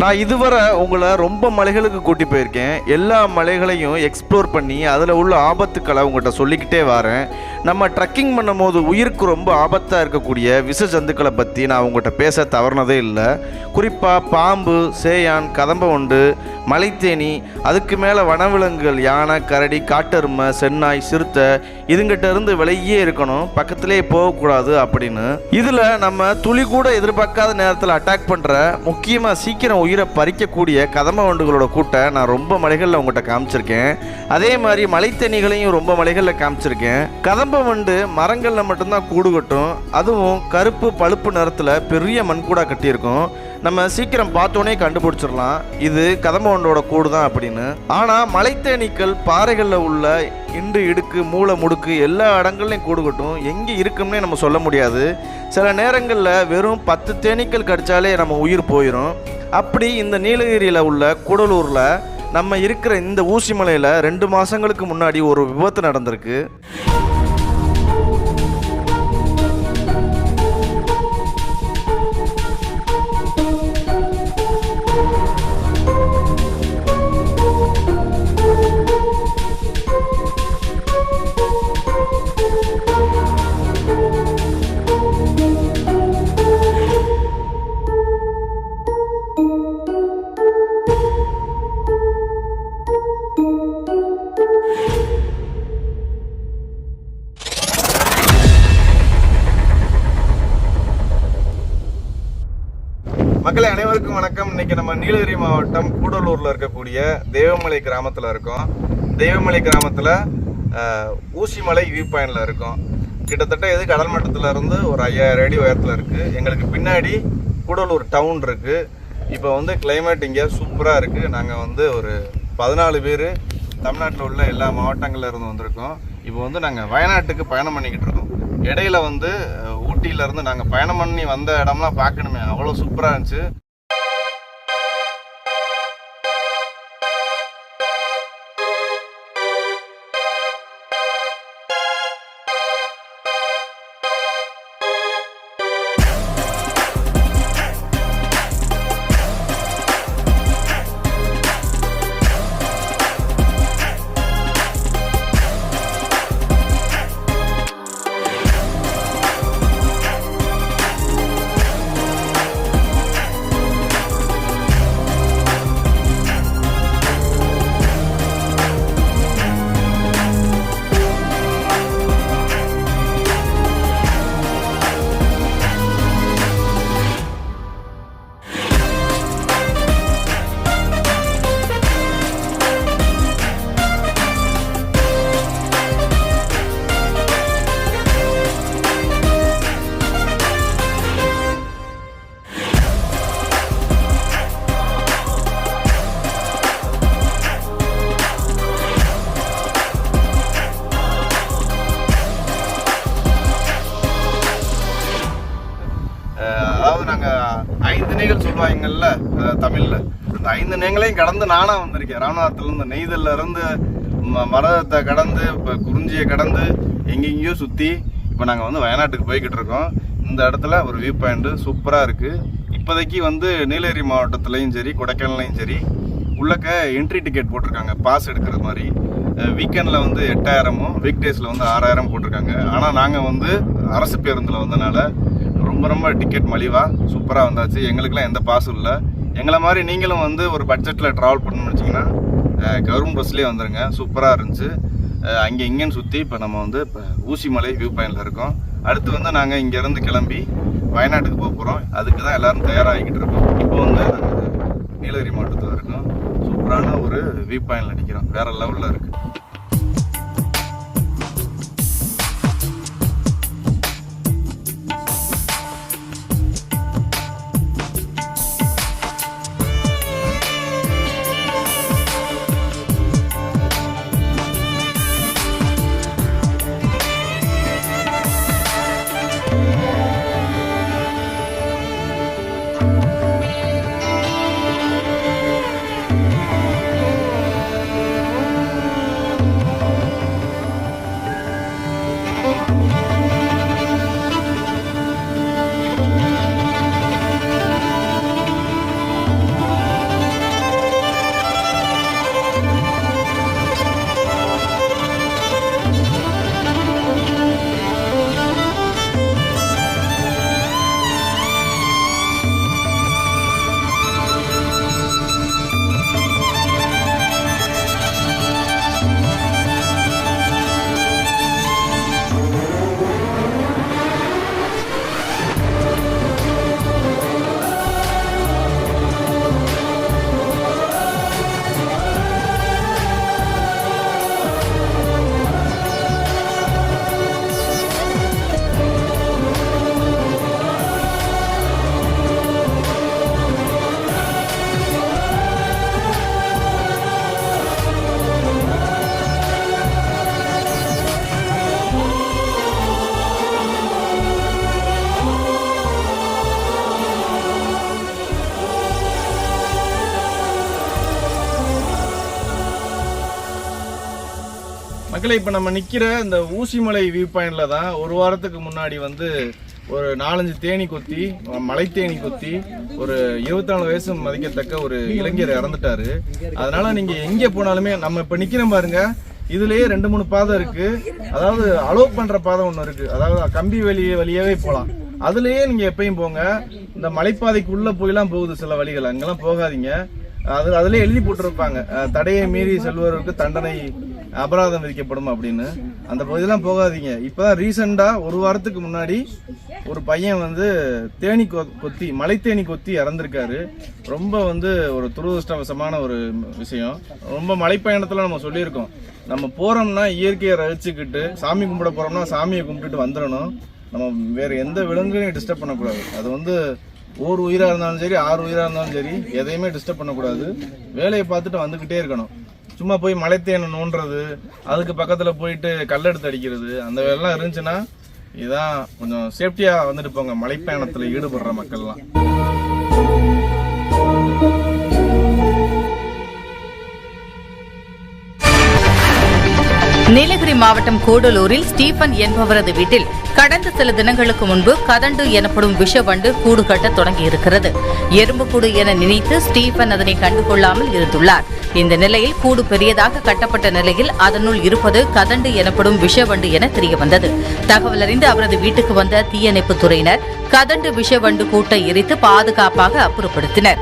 நான் இதுவரை உங்களை ரொம்ப மலைகளுக்கு கூட்டி போயிருக்கேன். எல்லா மலைகளையும் எக்ஸ்ப்ளோர் பண்ணி அதில் உள்ள ஆபத்துக்களை உங்கள்கிட்ட சொல்லிக்கிட்டே வரேன். நம்ம ட்ரக்கிங் பண்ணும் போது உயிருக்கு ரொம்ப ஆபத்தாக இருக்கக்கூடிய விஷ ஜந்துக்களை பற்றி நான் உங்கள்கிட்ட பேச தவறுனதே இல்லை. குறிப்பாக பாம்பு, சேயான், கதம்ப வண்டு, மலைத்தேனி, அதுக்கு மேலே வனவிலங்குகள் யானை, கரடி, காட்டெருமை, சென்னாய், சிறுத்தை, இதுங்கிட்ட இருந்து விலகியே இருக்கணும், பக்கத்திலே போகக்கூடாது அப்படின்னு. இதில் நம்ம துளி கூட எதிர்பார்க்காத நேரத்தில் அட்டாக் பண்ணுற, முக்கியமாக சீக்கிரம் உயிரை பறிக்கக்கூடிய கதம்ப வண்டுகளோட கூட்டை நான் ரொம்ப மலைகளில் உங்கள்கிட்ட காமிச்சிருக்கேன். அதே மாதிரி மலைத்தேனிகளையும் ரொம்ப மலைகளில் காமிச்சிருக்கேன். கதம்ப வண்டு மரங்களில் மட்டும்தான் கூடு கட்டும். அதுவும் கருப்பு பழுப்பு நிறத்தில் பெரிய மண்கூடா கட்டியிருக்கும். நம்ம சீக்கிரம் பார்த்தோன்னே கண்டுபிடிச்சிடலாம் இது கதம்ப வண்டோட கூடு தான் அப்படின்னு. ஆனால் மலைத்தேனீக்கள் பாறைகளில் உள்ள இண்டு, இடுக்கு, மூளை, முடுக்கு எல்லா இடங்கள்லையும் கூடு கட்டும். எங்கே இருக்கும்னே நம்ம சொல்ல முடியாது. சில நேரங்களில் வெறும் 10 தேனீக்கள் கடிச்சாலே நம்ம உயிர் போயிடும். அப்படி இந்த நீலகிரியில் உள்ள கூடலூரில் நம்ம இருக்கிற இந்த ஊசி மலையில் 2 மாதங்களுக்கு முன்னாடி ஒரு விபத்து நடந்திருக்கு. மக்களே, அனைவருக்கும் வணக்கம். இன்னைக்கு நம்ம நீலகிரி மாவட்டம் கூடலூரில் இருக்கக்கூடிய தேவமலை கிராமத்தில் இருக்கோம். தேவமலை கிராமத்தில் ஊசிமலை வியூ பாயிண்டில் இருக்கோம். கிட்டத்தட்ட இது கடல் மட்டத்தில் இருந்து ஒரு 5000 அடி உயரத்தில் இருக்குது. எங்களுக்கு பின்னாடி கூடலூர் டவுன் இருக்குது. இப்போ வந்து கிளைமேட் இங்கே சூப்பராக இருக்குது. நாங்கள் ஒரு 14 பேர் தமிழ்நாட்டில் உள்ள எல்லா மாவட்டங்களில் இருந்து வந்திருக்கோம். இப்போ நாங்கள் வயநாட்டுக்கு பயணம் பண்ணிக்கிட்டு இருக்கோம். இடையில ஊட்டியிலேருந்து நாங்கள் பயணம் பண்ணி வந்த இடம்லாம் பார்க்கணுமே, அவ்வளோ சூப்பராக இருந்துச்சு. நாங்கள் 5 நினைகள் சொல்லுவாங்கல்ல தமிழில், அந்த 5 நினைங்களையும் கடந்து நானாக வந்திருக்கேன். ராமநாதத்துலேருந்து, நெய்தலில் இருந்து, மரதத்தை கடந்து, இப்போ குறிஞ்சியை கடந்து, எங்கெங்கேயோ சுற்றி இப்போ நாங்கள் வயநாட்டுக்கு போய்கிட்டு இருக்கோம். இந்த இடத்துல ஒரு வியூ பாயிண்ட்டு சூப்பராக இருக்குது. இப்போதைக்கு நீலகிரி மாவட்டத்துலேயும் சரி, கொடைக்கானல்லையும் சரி, உள்ளக்க என்ட்ரி டிக்கெட் போட்டிருக்காங்க, பாஸ் எடுக்கிற மாதிரி. வீக்கெண்டில் 8000, வீக் டேஸில் 6000 போட்டிருக்காங்க. ஆனால் நாங்கள் அரசு பேருந்தில் வந்தனால ரொம்ப டிக்கெட் மலிவாக சூப்பராக வந்தாச்சு. எங்களுக்கெல்லாம் எந்த பாஸும் இல்லை. எங்களை மாதிரி நீங்களும் ஒரு பட்ஜெட்டில் ட்ராவல் பண்ணணும்னு வச்சிங்கன்னா கவர்மெண்ட் பஸ்லேயே வந்துடுங்க. சூப்பராக இருந்துச்சு. அங்கே இங்கேன்னு சுற்றி இப்போ நம்ம இப்போ ஊசிமலை வியூ பாயிண்டில் இருக்கோம். அடுத்து நாங்கள் இங்கேருந்து கிளம்பி வயநாட்டுக்கு போக போகிறோம். அதுக்கு தான் எல்லோரும் தயாராகிக்கிட்டு இருக்கோம். இப்போ நாங்கள் நீலகிரி மாவட்டத்தில் இருக்கோம். சூப்பரான ஒரு வியூ பாயிண்டில் நிற்கிறோம். வேறு லெவலில் இருக்குது. மக்களை இப்போ நம்ம நிற்கிற இந்த ஊசிமலை வியூ பாயிண்டில் தான் ஒரு வாரத்துக்கு முன்னாடி வந்து ஒரு 4-5 தேனி கொத்தி, மலை தேனி கொத்தி ஒரு 24 வயசு மதிக்கத்தக்க ஒரு இளைஞர் இறந்துட்டாரு. அதனால நீங்கள் எங்கே போனாலுமே நம்ம இப்போ நிற்கிறோம் பாருங்க, இதுலேயே 2-3 பாதை இருக்கு. அதாவது அலோவ் பண்ணுற பாதை ஒன்று இருக்கு, அதாவது கம்பி வழியாவே போகலாம். அதுலேயே நீங்கள் எப்பயும் போங்க. இந்த மலைப்பாதைக்குள்ளே போயெல்லாம் போகுது சில வழிகள், அங்கெல்லாம் போகாதீங்க. அதுலேயே எழுதி போட்டிருப்பாங்க, தடையை மீறி செல்வருக்கு தண்டனை அபராதம் விதிக்கப்படும் அப்படின்னு. அந்த பகுதியெல்லாம் போகாதீங்க. இப்போதான் ரீசெண்டாக ஒரு வாரத்துக்கு முன்னாடி ஒரு பையன் வந்து தேனி கொத்தி, மலை தேனி கொத்தி இறந்துருக்காரு. ரொம்ப வந்து ஒரு துரதிருஷ்டவசமான ஒரு விஷயம். ரொம்ப மலைப்பயணத்தில் நம்ம சொல்லியிருக்கோம், நம்ம போகிறோம்னா இயற்கையை ரசிச்சுக்கிட்டு, சாமி கும்பிட போகிறோம்னா சாமியை கும்பிட்டுட்டு வந்துடணும். நம்ம வேறு எந்த விலங்கையும் டிஸ்டர்ப் பண்ணக்கூடாது. அது வந்து ஒரு உயிராக இருந்தாலும் சரி, 6 உயிராக இருந்தாலும் சரி, எதையுமே டிஸ்டர்ப் பண்ணக்கூடாது. வேலையை பார்த்துட்டு வந்துக்கிட்டே இருக்கணும். சும்மா போய் மலைத்தேனை நோண்டுறது, அதுக்கு பக்கத்தில் போயிட்டு கல்லெடுத்து அடிக்கிறது, அந்த வேலைலாம் இருந்துச்சுன்னா இதான் கொஞ்சம் சேஃப்டியாக வந்துட்டு போங்க மலைப்பயணத்தில் ஈடுபடுற மக்கள்லாம். நீலகிரி மாவட்டம் கூடலூரில் ஸ்டீபன் என்பவரது வீட்டில் கடந்த சில தினங்களுக்கு முன்பு கதண்டு எனப்படும் விஷவண்டு கூடு கட்ட தொடங்கியிருக்கிறது. எறும்புக்கூடு என நினைத்து ஸ்டீபன் அதனை கண்டுகொள்ளாமல் இருந்துள்ளார். இந்த நிலையில் கூடு பெரியதாக கட்டப்பட்ட நிலையில் அதனுள் இருப்பது கதண்டு எனப்படும் விஷவண்டு என தெரியவந்தது. தகவல் அறிந்து அவரது வீட்டுக்கு வந்த தீயணைப்புத் துறையினர் கதண்டு விஷவண்டு கூட்டை எரித்து பாதுகாப்பாக அப்புறப்படுத்தினர்.